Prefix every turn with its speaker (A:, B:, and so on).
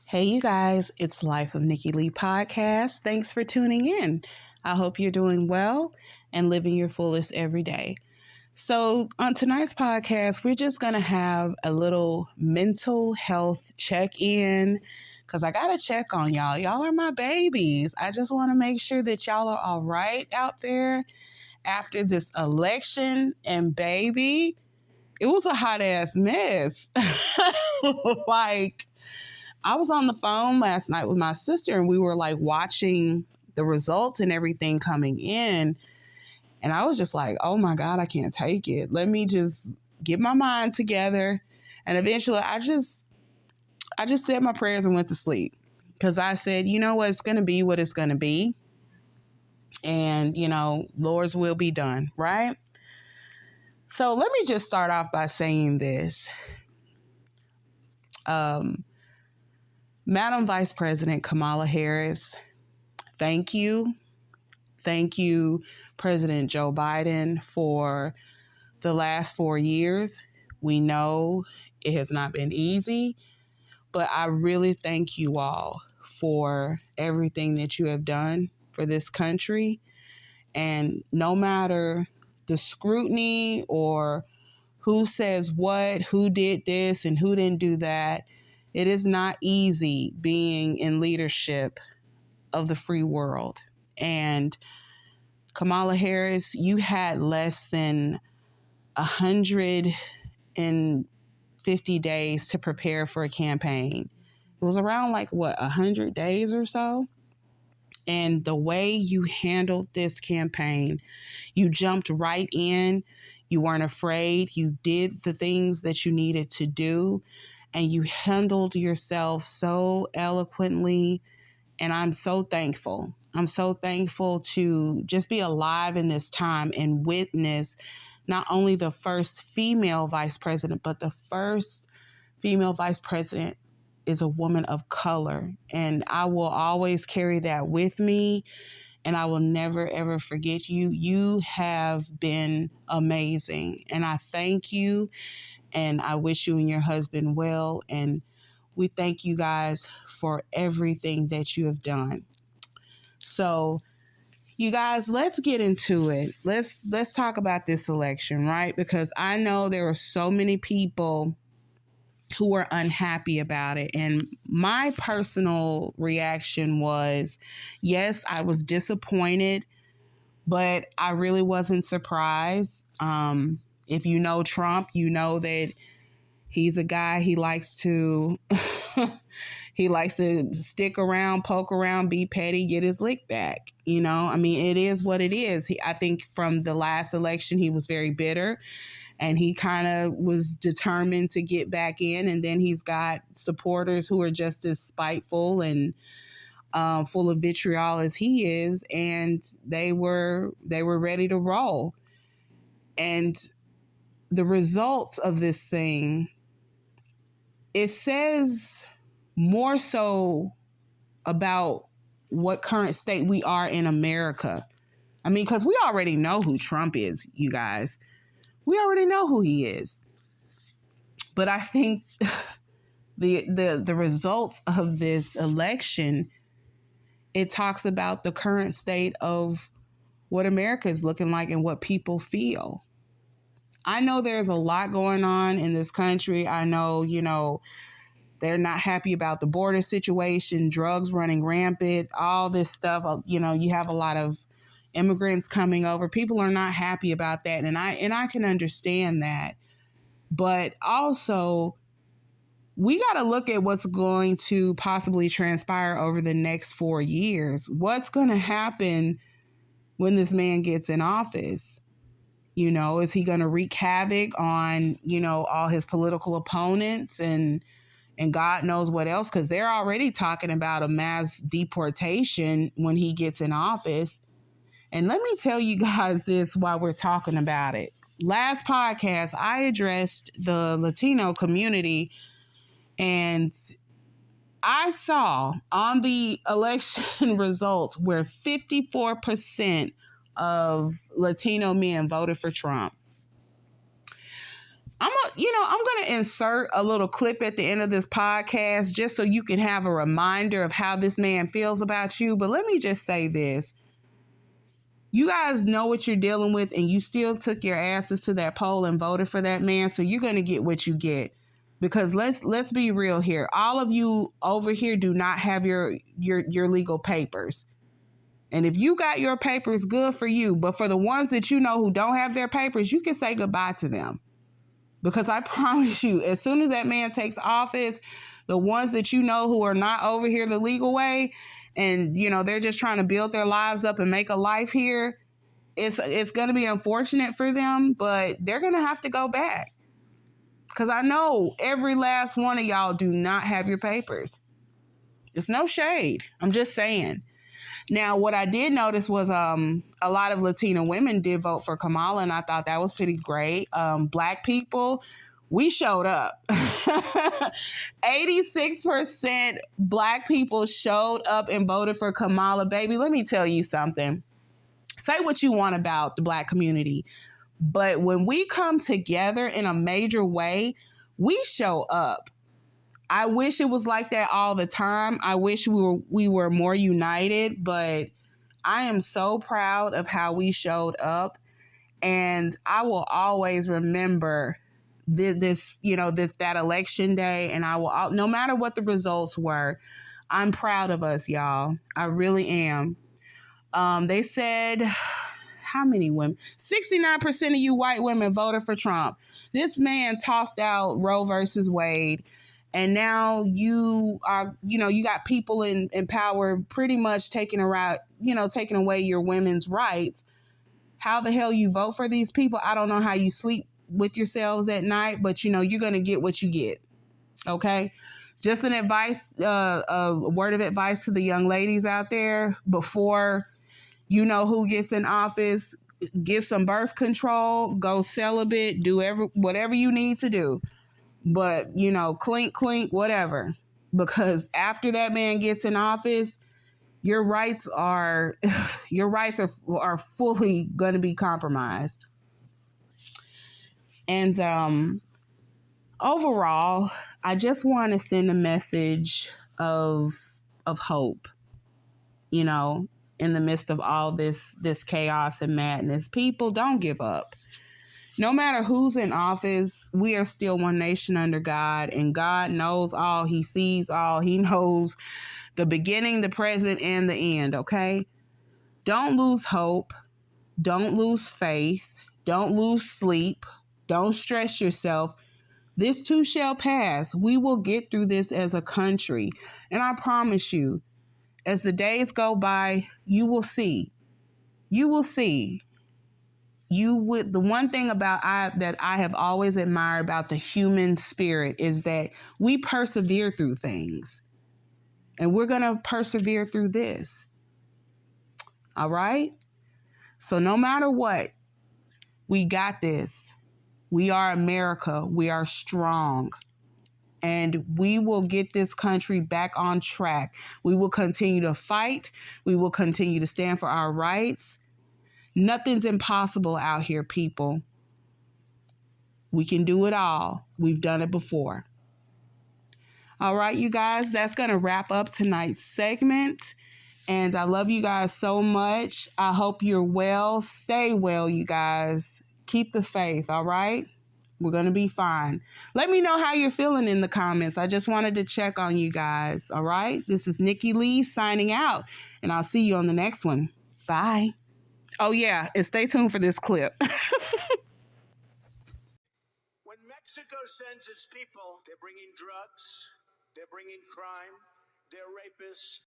A: Hey, you guys, it's Life of Nikki Lee podcast. Thanks for tuning in. I hope you're doing well and living your fullest every day. So, on tonight's podcast, we're just going to have a little mental health check in because I got to check on y'all. Y'all are my babies. I just want to make sure that y'all are all right out there after this election. And, baby, it was a hot ass mess. I was on the phone last night with my sister and we were like watching the results and everything coming in. And I was just like, oh my God, I can't take it. Let me just get my mind together. And eventually I just said my prayers and went to sleep. Because I said, you know what, it's going to be what it's going to be. And, Lord's will be done, right? So let me just start off by saying this. Madam Vice President Kamala Harris, thank you. Thank you, President Joe Biden, for the last 4 years. We know it has not been easy, but I really thank you all for everything that you have done for this country. And no matter the scrutiny or who says what, who did this and who didn't do that, it is not easy being in leadership of the free world. And Kamala Harris, you had less than 150 days to prepare for a campaign. It was around 100 days or so. And the way you handled this campaign, you jumped right in. You weren't afraid. You did the things that you needed to do. And you handled yourself so eloquently. And I'm so thankful. I'm so thankful to just be alive in this time and witness not only the first female vice president, but the first female vice president is a woman of color. And I will always carry that with me. And I will never, ever forget you. You have been amazing. And I thank you. And I wish you and your husband well. And we thank you guys for everything that you have done. So, you guys, let's get into it. Let's talk about this election, right? Because I know there are so many people who were unhappy about it. And my personal reaction was, yes, I was disappointed, but I really wasn't surprised. If you know Trump, you know that he's a guy, he likes to stick around, poke around, be petty, get his lick back. It is what it is. I think from the last election, he was very bitter and he kind of was determined to get back in. And then he's got supporters who are just as spiteful and full of vitriol as he is. And they were ready to roll. And the results of this thing, it says more so about what current state we are in America. Because we already know who Trump is, you guys. We already know who he is. But I think the results of this election, it talks about the current state of what America is looking like and what people feel. I know there's a lot going on in this country. I know, they're not happy about the border situation, drugs running rampant, all this stuff. You have a lot of immigrants coming over. People are not happy about that. And I can understand that. But also, we got to look at what's going to possibly transpire over the next 4 years. What's going to happen when this man gets in office? Is he going to wreak havoc on, all his political opponents and God knows what else? Because they're already talking about a mass deportation when he gets in office. And let me tell you guys this while we're talking about it. Last podcast, I addressed the Latino community, and I saw on the election results where 54% of Latino men voted for Trump. I'm gonna insert a little clip at the end of this podcast just so you can have a reminder of how this man feels about you. But let me just say this. You guys know what you're dealing with, and you still took your asses to that poll and voted for that man, so you're gonna get what you get. Because let's be real here. All of you over here do not have your legal papers. And if you got your papers, good for you. But for the ones that you know who don't have their papers, you can say goodbye to them. Because I promise you, as soon as that man takes office, the ones that you know who are not over here the legal way, and they're just trying to build their lives up and make a life here, it's going to be unfortunate for them, but they're going to have to go back. Because I know every last one of y'all do not have your papers. It's no shade. I'm just saying. Now, what I did notice was a lot of Latina women did vote for Kamala, and I thought that was pretty great. Black people, we showed up. 86% Black people showed up and voted for Kamala. Baby, let me tell you something. Say what you want about the Black community, but when we come together in a major way, we show up. I wish it was like that all the time. I wish we were more united, but I am so proud of how we showed up. And I will always remember that election day. And I will, no matter what the results were, I'm proud of us, y'all. I really am. They said, how many women? 69% of you white women voted for Trump. This man tossed out Roe versus Wade. And now you got people in power pretty much taking away your women's rights. How the hell you vote for these people? I don't know how you sleep with yourselves at night, but you're going to get what you get. Okay? Just a word of advice to the young ladies out there before you know who gets in office, get some birth control, go celibate, do whatever you need to do. But, clink, clink, whatever. Because after that man gets in office, your rights are fully going to be compromised. And overall, I just want to send a message of hope, in the midst of all this chaos and madness. People, don't give up. No matter who's in office, we are still one nation under God, and God knows all. He sees all. He knows the beginning, the present, and the end, okay? Don't lose hope. Don't lose faith. Don't lose sleep. Don't stress yourself. This too shall pass. We will get through this as a country. And I promise you, as the days go by, you will see. You will see. The one thing that I have always admired about the human spirit is that we persevere through things, and we're going to persevere through this. All right. So no matter what, we got this. We are America. We are strong, and we will get this country back on track. We will continue to fight. We will continue to stand for our rights. Nothing's impossible out here, people. We can do it all. We've done it before. All right, you guys, that's going to wrap up tonight's segment. And I love you guys so much. I hope you're well. Stay well, you guys. Keep the faith, all right? We're going to be fine. Let me know how you're feeling in the comments. I just wanted to check on you guys, all right? This is Nikki Lee signing out, and I'll see you on the next one. Bye. Oh, yeah, and stay tuned for this clip.
B: When Mexico sends its people, they're bringing drugs, they're bringing crime, they're rapists.